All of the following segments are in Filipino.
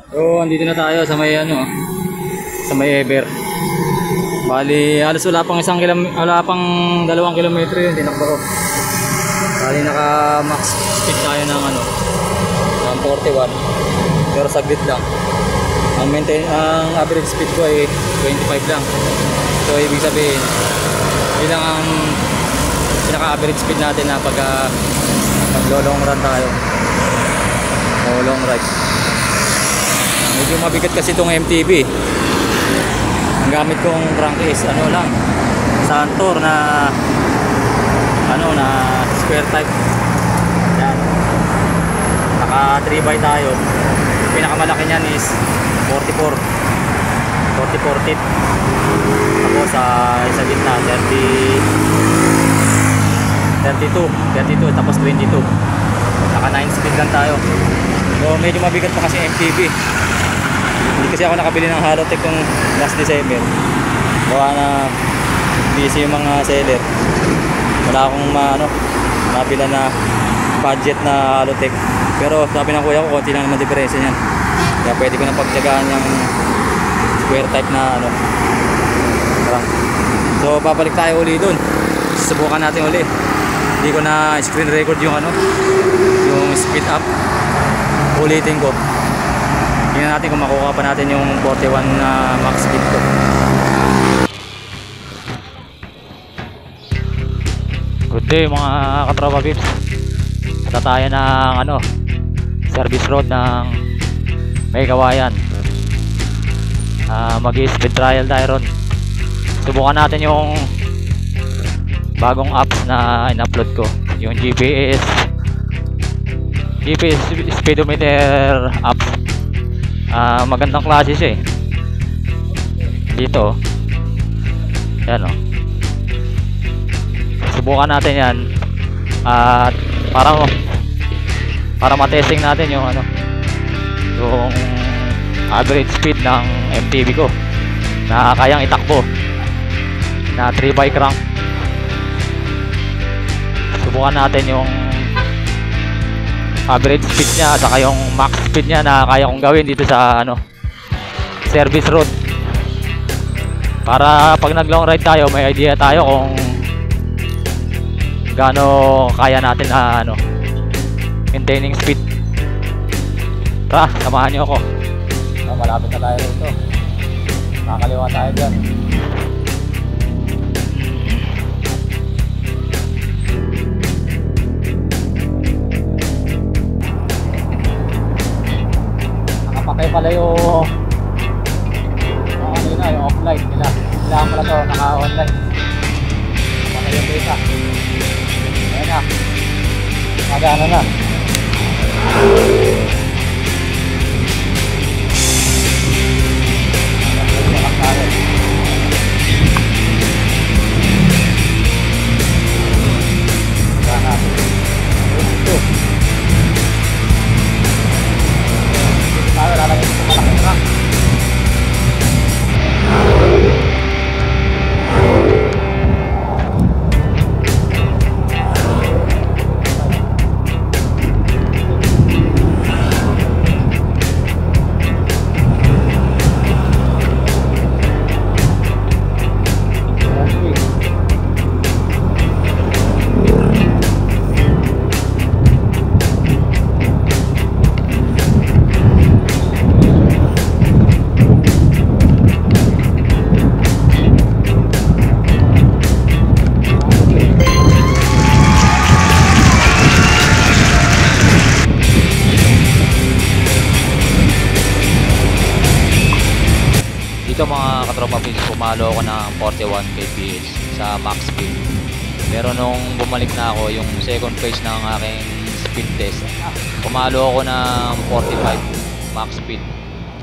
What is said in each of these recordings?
So, andito na tayo sa may ano, sa may Ever. Bali, halos wala pang 2 kilometro yun, tinakbo ko. Bali, naka max speed tayo ng ano, ng 41. Pero saglit lang. Ang average speed ko ay 25 lang. So, ibig sabihin, yun lang ang pinaka-average speed natin na pag long run tayo. O long ride. Medyo mabigat kasi itong MTB. Ang gamit kong crank is ano lang, Santor na ano na square type. Yan. Naka 3x tayo. Yung pinakamalaki niyan is 44 tip. Tapos sa gitna 32 tapos 22. Naka 9 speed lang tayo. So medyo mabigat pa kasi MTB. Hindi kasi ako nakabili ng Halotech kung last December. Gawa na busy yung mga seller. Wala akong mabila na budget na Halotech. Pero sabi ng kuya ko, konti lang naman diferensya niyan. Kaya pwede ko na pagtyagaan yung square type na ano. So babalik tayo uli dun. Subukan natin uli. Hindi ko na screen record yung ano, yung speed up. Ulitin ko. Tingnan natin kung makukuha pa natin yung 41 na max speed ko. Good day mga katropa pips. Punta tayo ng ano, service road ng May Kawayan. Mag-speed trial tayo ron. Subukan natin yung bagong apps na in-upload ko, yung GPS speedometer apps. Magandang klase siya eh. Dito yan o. Subukan natin yan at para matesting natin yung ano, yung average speed ng MTB ko na kayang itakbo na 3x crank. Subukan natin yung average speed niya at saka yung max speed niya na kaya kong gawin dito sa ano, service road. Para pag nag long ride tayo, may idea tayo kung gaano kaya natin na ano, maintaining speed. Tara, samahan niyo ako. Malapit na tayo rito. Nakakaliwa tayo dyan. Nakapakay pala yung kanina, yung offline nila. Kailangan pala to, naka-online. Nakapakay yung data. Ayan na. Magana na. Dito mga katropa pips, pumalo ako ng 41 kph sa max speed. Pero nung bumalik na ako, yung second phase ng aking speed test, pumalo ako ng 45 max speed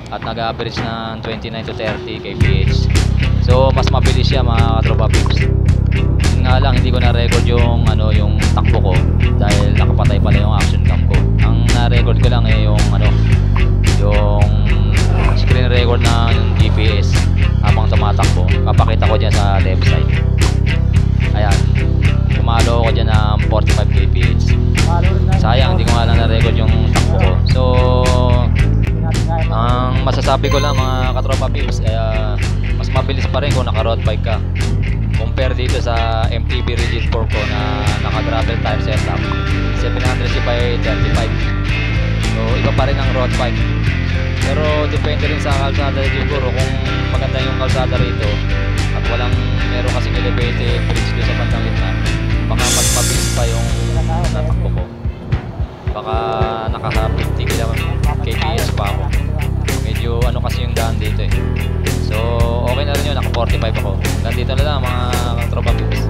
at nag-average ng 29 to 30 kph. So mas mabilis siya mga katropa pips. Yun nga lang, hindi ko na-record yung ano, yung takbo ko dahil nakapatay pala yung action cam ko. Ang na-record ko lang yung ano, yung screen record na yung GPS habang tumatakbo. Papakita ko dyan sa left side. Ayan, pumalo ko dyan ng 45 kph. Sayang, hindi ko nga lang na-record yung takbo ko. So masasabi ko lang mga katropa peeps, mas mabilis pa rin kung naka-road bike ka. Compare dito sa MTB Rigid 4 ko na naka-gravel tire setup. 700 by 35. So, iba pa rin ang road bike. Pero depende rin sa kalsada siguro kung maganda yung kalsada rito at meron kasing elevated bridge doon sa bandang gitna. Baka mas mabilis pa yung natakbo ko. Baka naka 50 kph pa ako. Medyo ano kasi yung daan dito eh. So okay na rin yun, naka 45 ako. Hanggang dito na lang mga katropa peeps.